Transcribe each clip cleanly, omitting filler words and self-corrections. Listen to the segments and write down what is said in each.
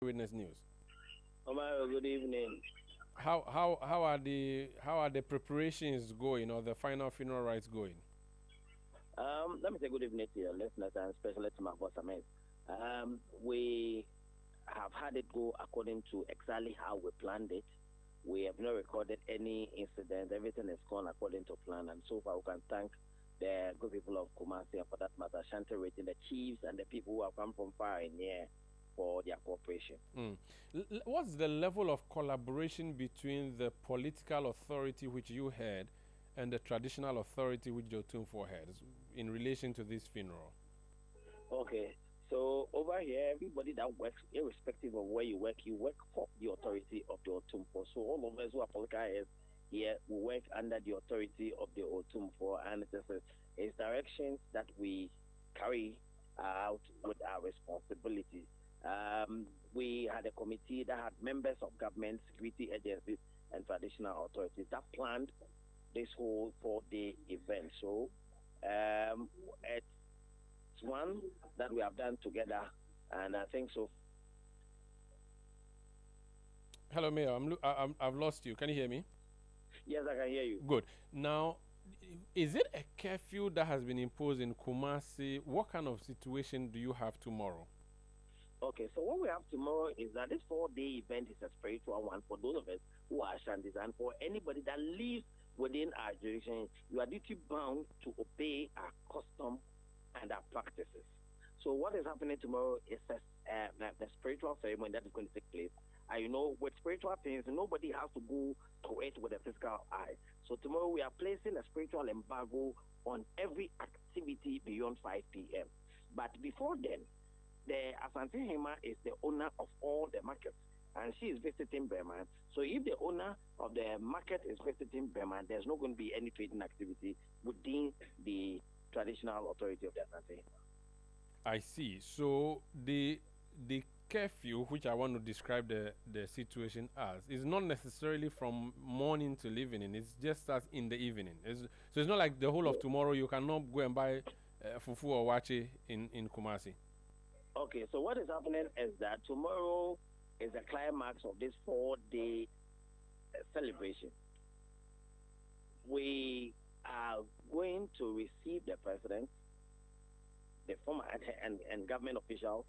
Witness News. Omar, good evening. How are the preparations going, or the final funeral rites going? Let me say good evening to your listeners and especially to my boss, Ahmed. We have had it go according to exactly how we planned it. We have not recorded any incident. Everything has gone according to plan. And so far, we can thank the good people of Kumasi and for that matter, Shantarete, the chiefs and the people who have come from far and near for their cooperation. Mm. What's the level of collaboration between the political authority which you had and the traditional authority which Jotunfor had in relation to this funeral? Okay. So over here, everybody that works, irrespective of where you work for the authority of the Otumpo. So all of us who are political heads here, we work under the authority of the Otumpo, and it's directions that we carry out with our responsibilities. We had a committee that had members of government, security agencies, and traditional authorities that planned this whole 4 day event. So at one that we have done together, and I think so. Hello, Mayor. I've lost you. Can you hear me? Yes, I can hear you. Good. Now, is it a curfew that has been imposed in Kumasi? What kind of situation do you have tomorrow? Okay, so what we have tomorrow is that this 4 day event is a spiritual one for those of us who are Shantis, and for anybody that lives within our jurisdiction, you are duty bound to obey our custom and our practices. So what is happening tomorrow is the spiritual ceremony that is going to take place. And with spiritual things, nobody has to go to it with a physical eye. So tomorrow we are placing a spiritual embargo on every activity beyond 5 p.m. But before then, the Asantehemaa is the owner of all the markets, and she is visiting Burma. So if the owner of the market is visiting Burma, there's not going to be any trading activity within the traditional authority of the Asante. I see. So the curfew, which I want to describe the situation as, is not necessarily from morning till evening. It's just as in the evening. So it's not like the whole of tomorrow you cannot go and buy fufu or wache in Kumasi. Okay, so what is happening is that tomorrow is the climax of this 4 day celebration. We are going to receive the president, the former and government officials,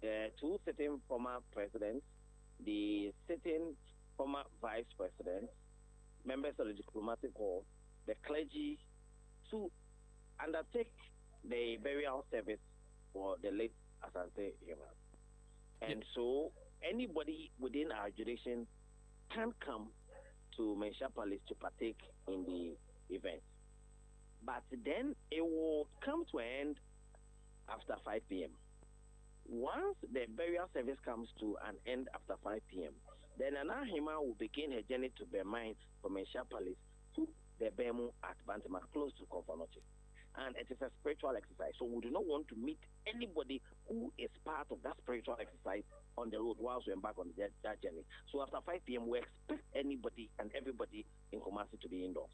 the two sitting former presidents, the sitting former vice presidents, members of the diplomatic corps, the clergy, to undertake the burial service for the late Asantehemaa. And so anybody within our jurisdiction can come to Mensha Palace to partake in the event. But then it will come to an end after 5 p.m. Once the burial service comes to an end after 5 p.m., then Asantehemaa will begin her journey to Bermine from Mensha Palace to the Bemu at Bantima, close to Konfanoche. And it is a spiritual exercise. So we do not want to meet anybody who is part of that spiritual exercise on the road whilst we embark on that journey. So after 5 p.m., we expect anybody and everybody in Kumasi to be indoors.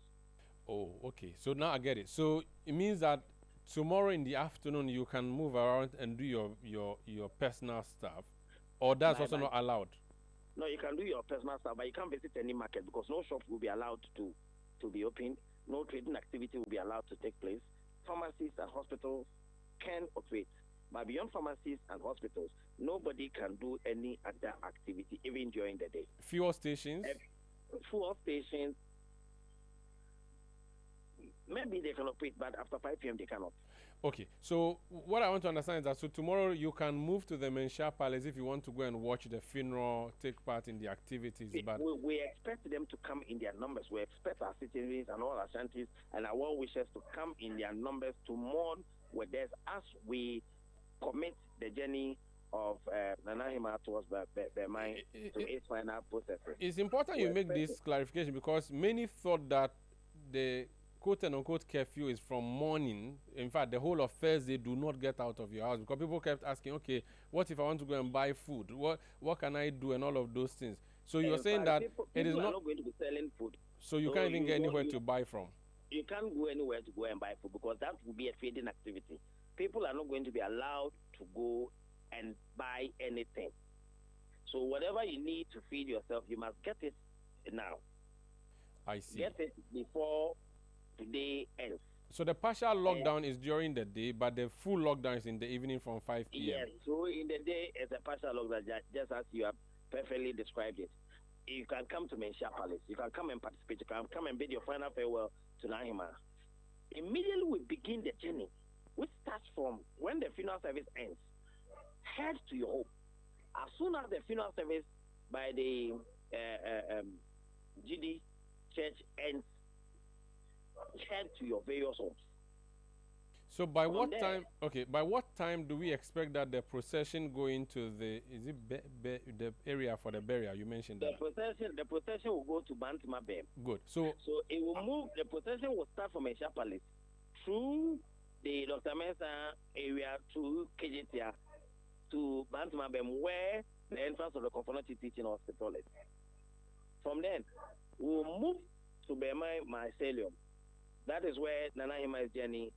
Oh, okay. So now I get it. So it means that tomorrow in the afternoon you can move around and do your personal stuff, or that's also not allowed. No, you can do your personal stuff, but you can't visit any market because no shops will be allowed to be opened. No trading activity will be allowed to take place. Pharmacies and hospitals can operate, but beyond pharmacies and hospitals, nobody can do any other activity, even during the day. Fuel stations? Fuel stations, maybe they can operate, but after 5 p.m. they cannot. Okay, so what I want to understand is that so tomorrow you can move to the Mensha Palace if you want to go and watch the funeral, take part in the activities. But we expect them to come in their numbers. We expect our citizens and all our shanties and our well wishers to come in their numbers to mourn with us as we commit the journey of Asantehemaa towards the mind to its final processes. It's important you make this clarification because many thought that the quote-unquote curfew is from morning. In fact, the whole of Thursday do not get out of your house because people kept asking, okay, what if I want to go and buy food? What can I do and all of those things? So you're saying that people it is not going to be selling food. So you can't even get anywhere to buy from. You can't go anywhere to go and buy food because that would be a trading activity. People are not going to be allowed to go and buy anything. So whatever you need to feed yourself, you must get it now. I see. Get it before today ends. So the partial lockdown is during the day, but the full lockdown is in the evening from 5 p.m. Yes, so in the day, it's a partial lockdown, just as you have perfectly described it. You can come to Mensha Palace. You can come and participate. You can come and bid your final farewell to Asantehemaa. Immediately we begin the journey, which starts from when the funeral service ends. Head to your home. As soon as the funeral service by the GD church ends, head to your various homes. So by what time? Okay, by what time do we expect that the procession go into the the area for the burial? You mentioned that. The procession will go to Bantima Bem. Good. So it will move. The procession will start from Mensha Palace through the Dr. Mensah area to Kejetia to Bantima Bem, where the entrance of the Confirmatory Teaching Hospital is. From then, we will move to Bema Mycelium. That is where Asanteheemaa's journey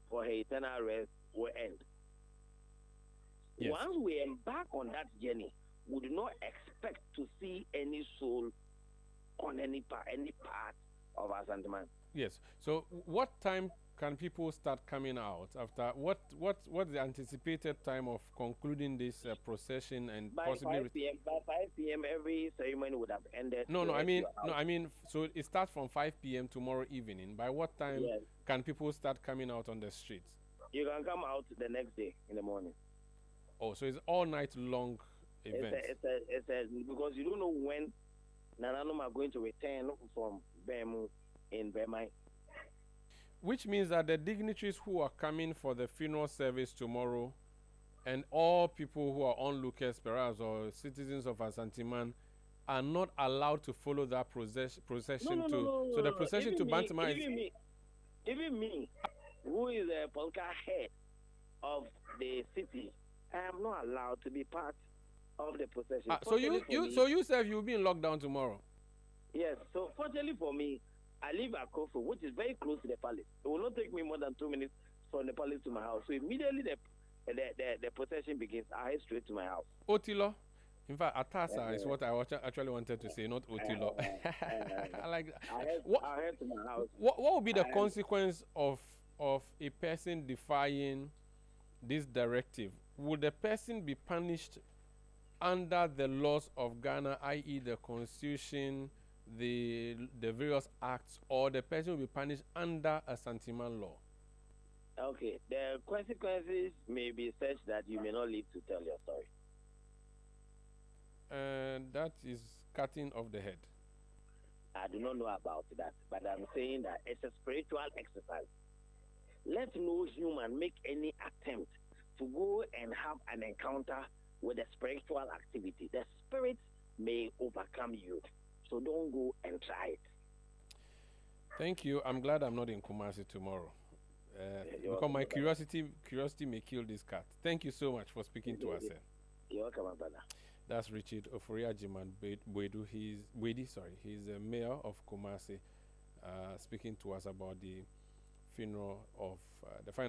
for her eternal rest will end. Yes. Once we embark on that journey, we do not expect to see any soul on any part of Asantehemaa. Yes. So what time can people start coming out after what's the anticipated time of concluding this procession and by possibly 5 p.m. By 5 p.m. every ceremony would have ended. I mean so it starts from 5 p.m. tomorrow evening. By what time can people start coming out on the streets? You can come out the next day in the morning. Oh, so it's all night long event. It's because you don't know when Nananom are going to return from Bemu in Bemai. Which means that the dignitaries who are coming for the funeral service tomorrow and all people who are onlookers, perhaps, or citizens of Asantehemaa are not allowed to follow that procession So the procession to Bantima is... Even me, who is the political head of the city, I am not allowed to be part of the procession. So you said you'll be in lockdown tomorrow? Yes. So fortunately for me, I live at curfew, which is very close to the palace. It will not take me more than 2 minutes from the palace to my house. So immediately the procession begins, I head straight to my house. Otilo? In fact, Atasa is what I actually wanted to say, not Otilo. I like that. I head to my house. What would be the consequence of a person defying this directive? Would the person be punished under the laws of Ghana, i.e. the Constitution, the various acts, or the person will be punished under Asantehemaa law? Okay, the consequences may be such that you may not live to tell your story. And that is cutting off the head. I do not know about that, but I'm saying that it's a spiritual exercise. Let no human make any attempt to go and have an encounter with a spiritual activity. The spirit may overcome you. So don't go and try it. Thank you. I'm glad I'm not in Kumasi tomorrow. Because my curiosity may kill this cat. Thank you so much for speaking to us. You're welcome, my brother. That's Richard Oforiajiman Bwedu. He's the mayor of Kumasi, speaking to us about the funeral of the final